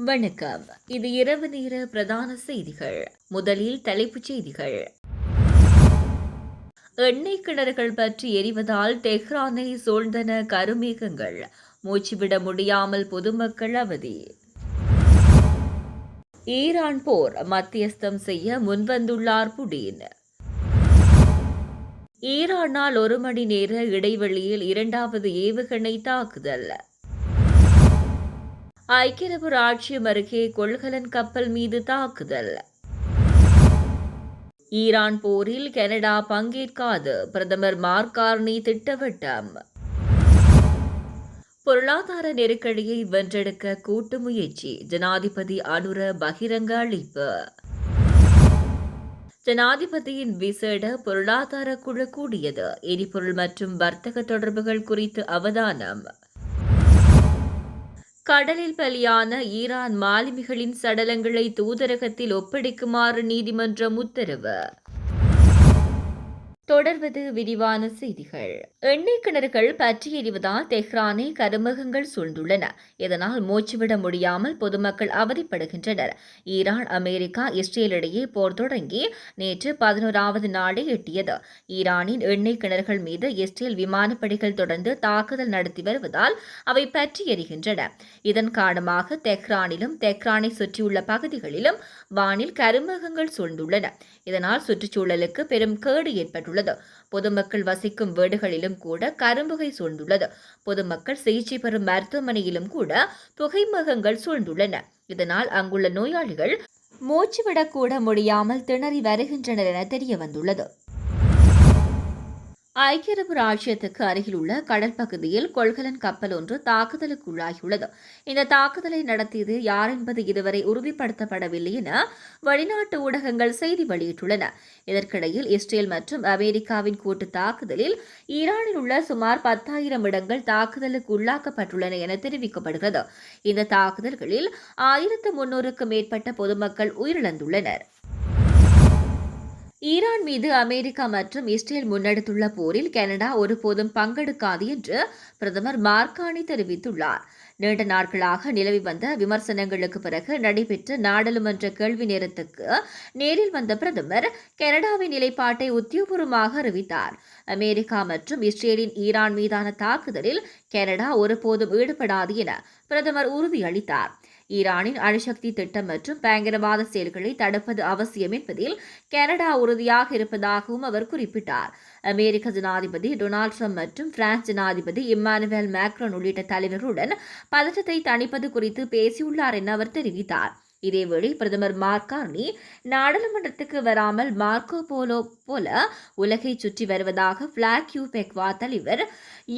வணக்கம். இது இரவு நேர பிரதான செய்திகள். முதலில் தலைப்புச் செய்திகள். எண்ணெய் கிணறுகள் பற்றி எரிவதால் டெஹ்ரானை சூழ்ந்தன கருமேகங்கள். மூச்சுவிட முடியாமல் பொதுமக்கள் அவதி. ஈரான் போர் மத்தியஸ்தம் செய்ய முன்வந்துள்ளார் புடின். ஈரானால் 1 மணி நேர இடைவெளியில் இரண்டாவது ஏவுகணை தாக்குதல். ஐக்கிய அரபு ராச்சியம் அருகே கொள்கலன் கப்பல் மீது தாக்குதல். ஈரான் போரில் கனடா பங்கேற்காது பிரதமர் மார்க் கார்னி திட்டவட்டம். பொருளாதார நெருக்கடியை வென்றெடுக்க கூட்டு முயற்சி ஜனாதிபதி அனுர பகிரங்க அளிப்பு. ஜனாதிபதியின் விசேட பொருளாதார குழு கூடியது. எரிபொருள் மற்றும் வர்த்தக தொடர்புகள் குறித்து அவதானம். கடலில் பலியான ஈரான் மாலுமிகளின் சடலங்களை தூதரகத்தில் ஒப்படைக்குமாறு நீதிமன்றம் உத்தரவு. தொடர்வது விரிவான செய்திகள். எண்ணெய் கிணறுகள் பற்றி எரிவதால் தெஹ்ரானை கருமகங்கள் சூழ்ந்துள்ளன. இதனால் மூச்சுவிட முடியாமல் பொதுமக்கள் அவதிப்படுகின்றனர். ஈரான், அமெரிக்கா, இஸ்ரேல் இடையே போர் தொடங்கி நேற்று 11வது நாளை எட்டியது. ஈரானின் எண்ணெய் கிணறுகள் மீது இஸ்ரேல் விமானப்படைகள் தொடர்ந்து தாக்குதல் நடத்தி வருவதால் அவை பற்றி எரிகின்றன. இதன் காரணமாக தெஹ்ரானிலும் தெஹ்ரானை சுற்றியுள்ள பகுதிகளிலும் வானில் கருமகங்கள் சூழ்ந்துள்ளன. இதனால் சுற்றுச்சூழலுக்கு பெரும் கேடு ஏற்பட்டுள்ளது. பொதுமக்கள் வசிக்கும் வீடுகளிலும் கூட கரும்புகை சூழ்ந்துள்ளது. பொதுமக்கள் சிகிச்சை பெறும் மருத்துவமனையிலும் கூட புகைமகங்கள் சூழ்ந்துள்ளன. இதனால் அங்குள்ள நோயாளிகள் மூச்சுவிடக்கூட முடியாமல் திணறி வருகின்றனர் என தெரிய வந்துள்ளது. ஐக்கிய அரபு ராச்சியத்துக்கு அருகில் உள்ள கடல் பகுதியில் கொள்கலன் கப்பல் ஒன்று தாக்குதலுக்குள்ளாகியுள்ளது. இந்த தாக்குதலை நடத்தியது யார் என்பது இதுவரை உறுதிப்படுத்தப்படவில்லை என வெளிநாட்டு ஊடகங்கள் செய்தி வெளியிட்டுள்ளன. இதற்கிடையில் இஸ்ரேல் மற்றும் அமெரிக்காவின் கூட்டு தாக்குதலில் ஈரானில் உள்ள சுமார் 10,000 இடங்கள் தாக்குதலுக்கு உள்ளாக்கப்பட்டுள்ளன என தெரிவிக்கப்படுகிறது. இந்த தாக்குதல்களில் 1300க்கும் மேற்பட்ட பொதுமக்கள் உயிரிழந்துள்ளனர். ஈரான் மீது அமெரிக்கா மற்றும் இஸ்ரேல் முன்னெடுத்துள்ள போரில் கனடா ஒருபோதும் பங்கெடுக்காது என்று பிரதமர் மார்க் கார்னி தெரிவித்துள்ளார். நீண்ட நாட்களாக நிலவி வந்த விமர்சனங்களுக்கு பிறகு நடைபெற்ற நாடாளுமன்ற கேள்வி நேரத்துக்கு நேரில் வந்த பிரதமர் கனடாவின் நிலைப்பாட்டை உத்தியோகபூர்வமாக அறிவித்தார். அமெரிக்கா மற்றும் இஸ்ரேலின் ஈரான் மீதான தாக்குதலில் கனடா ஒருபோதும் ஈடுபடாது என பிரதமர் உறுதியளித்தார். ஈரானின் அணுசக்தி திட்டம் மற்றும் பயங்கரவாத செயல்களை தடுப்பது அவசியம் என்பதில் கனடா உறுதியாக இருப்பதாகவும் அவர் குறிப்பிட்டார். அமெரிக்க ஜனாதிபதி டொனால்ட் ட்ரம்ப் மற்றும் பிரான்ஸ் ஜனாதிபதி இம்மானுவேல் மேக்ரான் உள்ளிட்ட தலைவர்களுடன் பதற்றத்தை தணிப்பது குறித்து பேசியுள்ளார் என அவர் தெரிவித்தார். இதேவேளை பிரதமர் மார்க் கார்னி நாடாளுமன்றத்துக்கு வராமல் மார்க்கோ போலோ போல உலகை சுற்றி வருவதாக பிளாக் யூ பெக்வா தலைவர்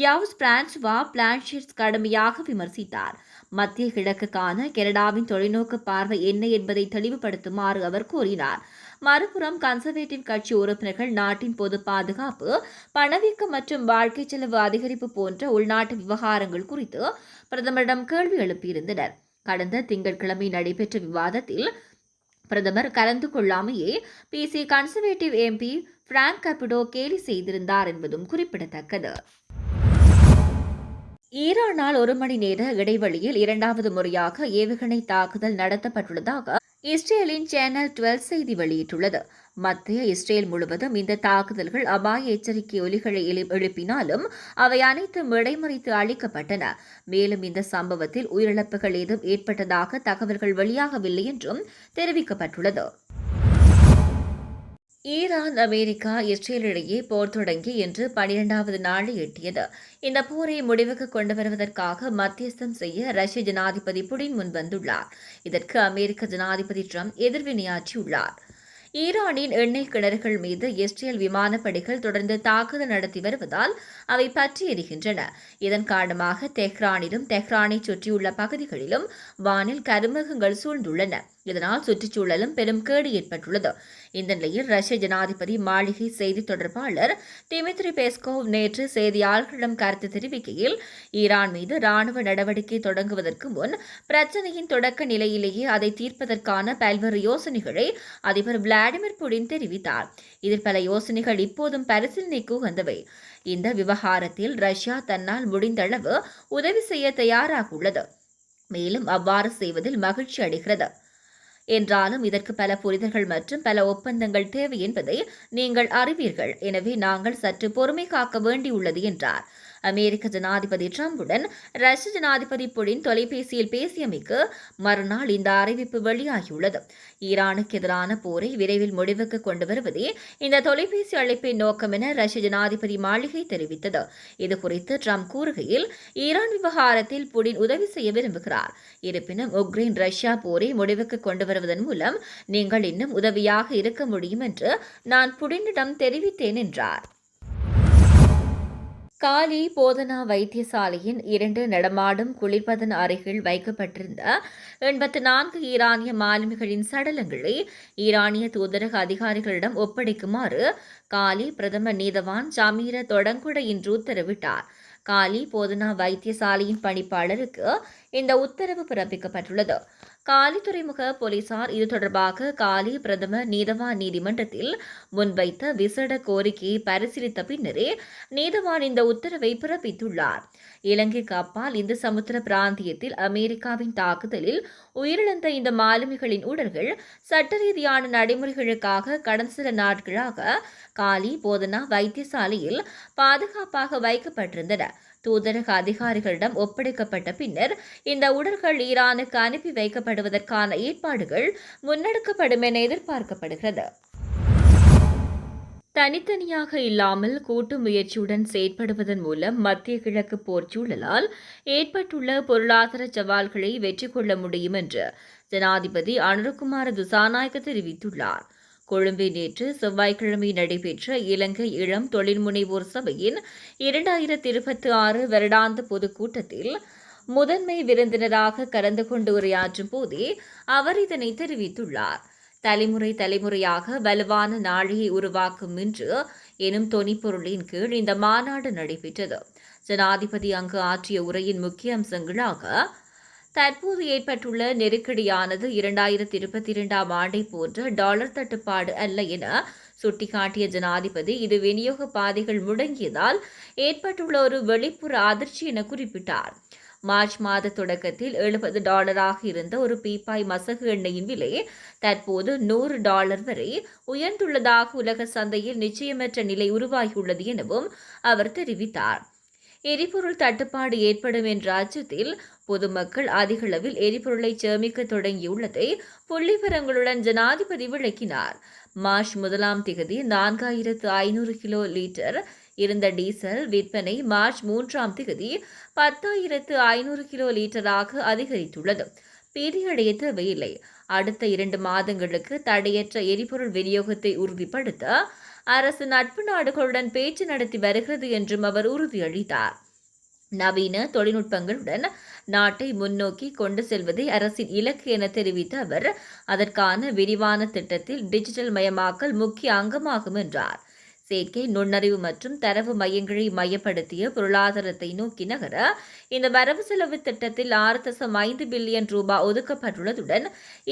யாவ்ஸ் பிரான்சுவா பிளான்ஷிட்ஸ் கடுமையாக விமர்சித்தார். மத்திய கிழக்குக்கான கனடாவின் தொலைநோக்கு பார்வை என்ன என்பதை தெளிவுபடுத்துமாறு அவர் கூறினார். மறுபுறம் கன்சர்வேட்டிவ் கட்சி உறுப்பினர்கள் நாட்டின் பொது பாதுகாப்பு, பணவீக்கம் மற்றும் வாழ்க்கை செலவு அதிகரிப்பு போன்ற உள்நாட்டு விவகாரங்கள் குறித்து பிரதமரிடம் கேள்வி எழுப்பியிருந்தனர். கடந்த திங்கட்கிழமை நடைபெற்ற விவாதத்தில் பிரதமர் கலந்து கொள்ளாமையே பிசி கன்சர்வேட்டிவ் எம்பி பிராங்க் கபிடோ கேலி செய்திருந்தார் என்பதும் குறிப்பிடத்தக்கது. ஈரானால் 1 மணி நேர இடைவெளியில் இரண்டாவது முறையாக ஏவுகணை தாக்குதல் நடத்தப்பட்டுள்ளதாக இஸ்ரேலின் சேனல் 12 செய்தி வெளியிட்டுள்ளது. மத்திய இஸ்ரேல் முழுவதும் இந்த தாக்குதல்கள் அபாய எச்சரிக்கை ஒலிகளை எழுப்பினாலும் அவை அனைத்தும் இடைமறித்து அளிக்கப்பட்டன. மேலும் இந்த சம்பவத்தில் உயிரிழப்புகள் ஏதும் ஏற்பட்டதாக தகவல்கள் வெளியாகவில்லை என்றும் தெரிவிக்கப்பட்டுள்ளது. ஈரான், அமெரிக்கா, இஸ்ரேல் இடையே போர் தொடங்கி இன்று 12வது நாளை எட்டியது. இந்த போரை முடிவுக்கு கொண்டு வருவதற்காக மத்தியஸ்தம் செய்ய ரஷ்ய ஜனாதிபதி புடின் முன்வந்துள்ளார். இதற்கு அமெரிக்க ஜனாதிபதி ட்ரம்ப் எதிர்வினையாற்றியுள்ளார். ஈரானின் எண்ணெய் கிணறுகள் மீது இஸ்ரேல் விமானப்படைகள் தொடர்ந்து தாக்குதல் நடத்தி வருவதால் அவை பற்றி எரிகின்றன. இதன் காரணமாக தெஹ்ரானிலும் தெஹ்ரானை சுற்றியுள்ள பகுதிகளிலும் வானில் கருமேகங்கள் சூழ்ந்துள்ளன. இதனால் சுற்றுச்சூழலும் பெரும் கேடு ஏற்பட்டுள்ளது. இந்த நிலையில் ரஷ்ய ஜனாதிபதி மாளிகை செய்தி தொடர்பாளர் டிமித்ரி பெஸ்கோவ் நேற்று செய்தியாளர்களிடம் கருத்து தெரிவிக்கையில், ஈரான் மீது ராணுவ நடவடிக்கை தொடங்குவதற்கு முன் பிரச்சினையின் தொடக்க நிலையிலேயே அதை தீர்ப்பதற்கான பல்வேறு யோசனைகளை அதிபர் விளாடிமிர் புடின் தெரிவித்தார். இதில் பல யோசனைகள் இப்போதும் பரிசீலனைக்கு உகந்தவை. இந்த விவகாரத்தில் ரஷ்யா தன்னால் முடிந்தளவு உதவி செய்ய தயாராக உள்ளது. மேலும் அவ்வாறு செய்வதில் மகிழ்ச்சி அடைகிறது. என்றாலும் இதற்கு பல புரிதல்கள் மற்றும் பல ஒப்பந்தங்கள் தேவை என்பதை நீங்கள் அறிவீர்கள். எனவே நாங்கள் சற்று பொறுமை காக்க வேண்டியுள்ளது என்றார். அமெரிக்க ஜனாதிபதி டிரம்புடன் ரஷ்ய ஜனாதிபதி புடின் தொலைபேசியில் பேசியமைக்கு மறுநாள் இந்த அறிவிப்பு வெளியாகியுள்ளது. ஈரானுக்கு எதிரான போரை விரைவில் முடிவுக்கு கொண்டு வருவதே இந்த தொலைபேசி அழைப்பின் நோக்கம் என ரஷ்ய ஜனாதிபதி மாளிகை தெரிவித்தது. இதுகுறித்து ட்ரம்ப் கூறுகையில், ஈரான் விவகாரத்தில் புடின் உதவி செய்ய விரும்புகிறார். இருப்பினும் உக்ரைன் ரஷ்யா போரை முடிவுக்கு கொண்டு வருவதன் மூலம் நீங்கள் இன்னும் உதவியாக இருக்க முடியும் என்று நான் புடினிடம் தெரிவித்தேன் என்றார். காலி போதனா வைத்தியசாலையின் 2 நடமாடும் குளிர்பதன அறைகள் வைக்கப்பட்டிருந்த 84 ஈரானிய மாலுமிகளின் சடலங்களை ஈரானிய தூதரக அதிகாரிகளிடம் ஒப்படைக்குமாறு காலி பிரதம நீதவான் ஜமீர தொடங்குட இன்று உத்தரவிட்டார். காலி போதனா வைத்தியசாலையின் பணிப்பாளருக்கு இந்த உத்தரவு பிறப்பிக்கப்பட்டுள்ளது. காலி துறைமுக போலீசார் இது தொடர்பாக காலி பிரதம நீதவான் நீதிமன்றத்தில் முன்வைத்த விசேட கோரிக்கையை பரிசீலித்த பின்னரே நீதவான் இந்த உத்தரவை பிறப்பித்துள்ளார். இலங்கைக்கு அப்பால் இந்து சமுத்திர பிராந்தியத்தில் அமெரிக்காவின் தாக்குதலில் உயிரிழந்த இந்த மாலுமிகளின் உடல்கள் சட்ட ரீதியான நடைமுறைகளுக்காக கடந்த சில நாட்களாக காலி போதனா வைத்தியசாலையில் பாதுகாப்பாக வைக்கப்பட்டிருந்தன. தூதரக அதிகாரிகளிடம் ஒப்படைக்கப்பட்ட பின்னர் இந்த உடல்கள் ஈரானுக்கு அனுப்பி வைக்கப்படுவதற்கான ஏற்பாடுகள் முன்னெடுக்கப்படும் என எதிர்பார்க்கப்படுகிறது. தனித்தனியாக இல்லாமல் கூட்டு முயற்சியுடன் செயற்படுவதன் மூலம் மத்திய கிழக்கு போர்ச்சூழலால் ஏற்பட்டுள்ள பொருளாதார சவால்களை வெற்றி கொள்ள முடியும் என்று ஜனாதிபதி அனுரகுமார திசாநாயக்க தெரிவித்துள்ளார். கொழும்பில் நேற்று செவ்வாய்க்கிழமை நடைபெற்ற இலங்கை இளம் தொழில்முனைவோர் சபையின் 2026 வருடாந்த பொதுக்கூட்டத்தில் முதன்மை விருந்தினராக கலந்து கொண்டு உரையாற்றும் போதே அவர் இதனை தெரிவித்துள்ளார். தலைமுறையாக வலுவான நாளையை உருவாக்கும் இன்று எனும் தொனிப்பொருளின் கீழ் இந்த மாநாடு நடைபெற்றது. ஜனாதிபதி அங்கு ஆற்றிய உரையின் முக்கிய அம்சங்களாக தற்போது ஏற்பட்டுள்ள நெருக்கடியானது 2022 ஆண்டை போன்ற டாலர் தட்டுப்பாடு அல்ல என சுட்டிக்காட்டிய ஜனாதிபதி, இது விநியோக பாதைகள் முடங்கியதால் ஏற்பட்டுள்ள ஒரு வெளிப்புற அதிர்ச்சி என குறிப்பிட்டார். மார்ச் மாத தொடக்கத்தில் $70 இருந்த ஒரு பீப்பாய் மசகு எண்ணெயின் விலை தற்போது $100 வரை உயர்ந்துள்ளதாக உலக சந்தையில் நிச்சயமற்ற நிலை உருவாகியுள்ளது எனவும் அவர் தெரிவித்தார். எரிபொருள் தட்டுப்பாடு ஏற்படும் என்ற அச்சத்தில் பொதுமக்கள் அதிகளவில் எரிபொருளை சேமிக்க தொடங்கியுள்ளதை புள்ளிவிவரங்களுடன் ஜனாதிபதி விளக்கினார். மார்ச் 1 4500 கிலோ லிட்டர் இருந்த டீசல் விற்பனை மார்ச் 3 10,500 கிலோ லிட்டராக அதிகரித்துள்ளது. பீதியடைய தேவையில்லை. அடுத்த 2 மாதங்களுக்கு தடையற்ற எரிபொருள் விநியோகத்தை உறுதிப்படுத்த அரசு நட்பு நாடுகளுடன் பேச்சு நடத்தி வருகிறது என்றும் அவர் உறுதியளித்தார். நவீன தொழில்நுட்பங்களுடன் நாட்டை முன்னோக்கி கொண்டு செல்வதே அரசின் இலக்கு என தெரிவித்த அவர், அதற்கான விரிவான திட்டத்தில் டிஜிட்டல் மயமாக்கல் முக்கிய அங்கமாகும் என்றார். செயற்கை நுண்ணறிவு மற்றும் தரவு மையங்களை மையப்படுத்திய பொருளாதாரத்தை நோக்கி நகர இந்த வரவு செலவு திட்டத்தில் 6.5 பில்லியன் ரூபாய் ஒதுக்கப்பட்டுள்ளதுடன்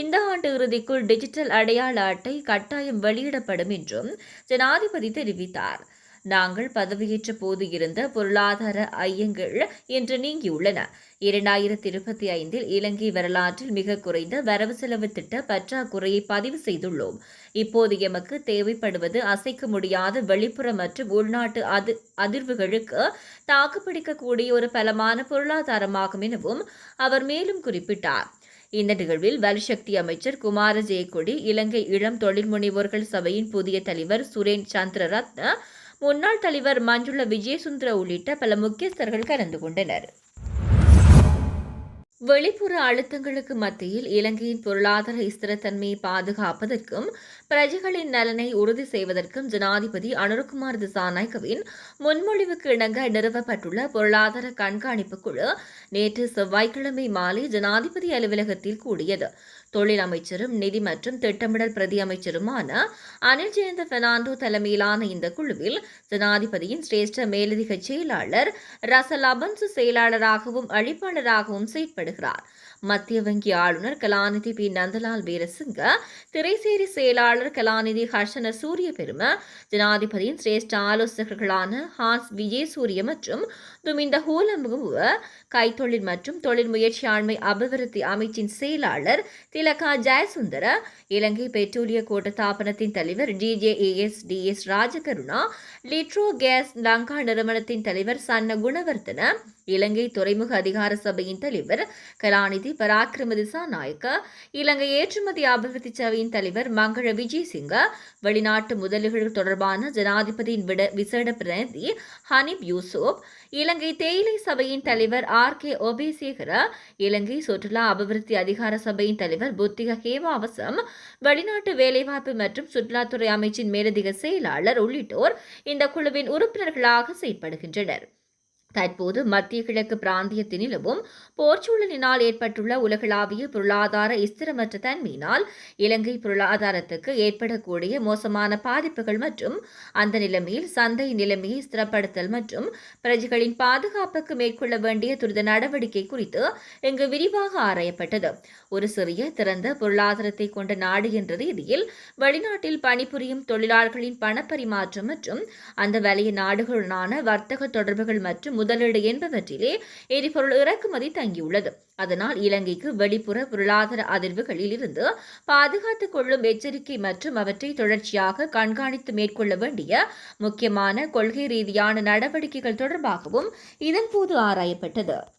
இந்த ஆண்டு இறுதிக்குள் டிஜிட்டல் அடையாள அட்டை கட்டாயம் வெளியிடப்படும் என்றும் ஜனாதிபதி தெரிவித்தார். நாங்கள் பதவியேற்ற போது இருந்த பொருளாதார ஐயங்கள் இன்று நீங்கியுள்ளன. 2025 இலங்கை வரலாற்றில் மிக குறைந்த வரவு செலவு திட்ட பற்றாக்குறையை பதிவு செய்துள்ளோம். இப்போது எமக்கு தேவைப்படுவது அசைக்க முடியாத வெளிப்புற மற்றும் உள்நாட்டு அதிர்வுகளுக்கு தாக்குப்பிடிக்கக்கூடிய ஒரு பலமான பொருளாதாரமாகும் எனவும் அவர் மேலும் குறிப்பிட்டார். இந்த நிகழ்வில் வலுசக்தி அமைச்சர் குமார ஜெயக்கொடி, இலங்கை இளம் தொழில் முனைவோர்கள் சபையின் புதிய தலைவர் சுரேன் சந்திரரத்ன, முன்னாள் தலைவர் மஞ்சுள விஜயசுந்தர உள்ளிட்ட பல முக்கியஸ்தர்கள் கலந்து கொண்டனர். வெளிப்புற அழுத்தங்களுக்கு மத்தியில் இலங்கையின் பொருளாதார ஸ்திரத்தன்மையை பாதுகாப்பதற்கும் பிரஜைகளின் நலனை உறுதி செய்வதற்கும் ஜனாதிபதி அனுரகுமார் திசாநாயக்கவின் முன்மொழிவுக்கு இணங்க நிறுவப்பட்டுள்ள பொருளாதார கண்காணிப்பு குழு நேற்று செவ்வாய்க்கிழமை மாலை ஜனாதிபதி அலுவலகத்தில் கூடியது. தொழில் அமைச்சரும் நிதி மற்றும் திட்டமிடல் பிரதி அமைச்சருமான அனில் ஜெயந்த பெர்னாண்டோ தலைமையிலான இந்த குழுவில் ஜனாதிபதியின் சிரேஷ்ட மேலதிக செயலாளர் ரசல் அபன்சு செயலாளராகவும் அழைப்பாளராகவும் செயற்படுகிறார். மத்திய வங்கி ஆளுநர் கலாநிதி பி நந்தலால் வீரசிங்க, திரைசேரி செயலாளர் கலாநிதி ஹர்ஷன சூரிய பெரும, ஜனாதிபதியின் சிரேஷ்ட ஆலோசகர்களான ஹான்ஸ் விஜயசூரிய மற்றும் துமிந்த ஹூலம்புவ, கைத்தொழில் மற்றும் தொழில் முயற்சியாண்மை அபிவிருத்தி அமைச்சின் செயலாளர் திலகா ஜெயசுந்தர, இலங்கை பெட்ரோலிய கூட்டத்தாபனத்தின் தலைவர் DJASDS ராஜகருணா, லிட்ரோ கேஸ் லங்கா நிறுவனத்தின் தலைவர் சன்ன குணவர்த்தன, இலங்கை துறைமுக அதிகார சபையின் தலைவர் கலாநிதி பராக்கிரம திசாநாயக்க, இலங்கை ஏற்றுமதி அபிவிருத்தி சபையின் தலைவர் மங்கள விஜயசிங்க, வெளிநாட்டு முதலீடுகள் தொடர்பான ஜனாதிபதியின் விசேட பிரதிநிதி ஹனீப் யூசுப், இலங்கை தேயிலை சபையின் தலைவர் RK ஒபேசேகர, இலங்கை சுற்றுலா அபிவிருத்தி அதிகார சபையின் தலைவர் புத்திக ஹேவாவசம், வெளிநாட்டு வேலைவாய்ப்பு மற்றும் சுற்றுலாத்துறை அமைச்சின் மேலதிக செயலாளர் உள்ளிட்டோர் இந்த குழுவின் உறுப்பினர்களாக செயற்படுகின்றனர். தற்போது மத்திய கிழக்கு பிராந்தியத்தில் நிலவும் போர்ச்சூழலினால் ஏற்பட்டுள்ள உலகளாவிய பொருளாதார ஸ்திரமற்ற தன்மையினால் இலங்கை பொருளாதாரத்துக்கு ஏற்படக்கூடிய மோசமான பாதிப்புகள் மற்றும் அந்த நிலைமையில் சந்தை நிலைமையை ஸ்திரப்படுத்தல் மற்றும் பிரஜைகளின் பாதுகாப்புக்கு மேற்கொள்ள வேண்டிய துரித நடவடிக்கை குறித்து இங்கு விரிவாக ஆராயப்பட்டது. ஒரு சிறிய திறந்த பொருளாதாரத்தை கொண்ட நாடு என்ற ரீதியில் வெளிநாட்டில் பணிபுரியும் தொழிலாளர்களின் பணப்பரிமாற்றம் மற்றும் அந்த வலிய நாடுகளுடனான வர்த்தக தொடர்புகள் மற்றும் முதலீடு என்பவற்றிலே எரிபொருள் இறக்குமதி தங்கியுள்ளது. அதனால் இலங்கைக்கு வெளிப்புற பொருளாதார அதிர்வுகளில் இருந்து பாதுகாத்துக் கொள்ளும் எச்சரிக்கை மற்றும் அவற்றை தொடர்ச்சியாக கண்காணித்து மேற்கொள்ள வேண்டிய முக்கியமான கொள்கை ரீதியான நடவடிக்கைகள் தொடர்பாகவும் இதன்போது ஆராயப்பட்டது.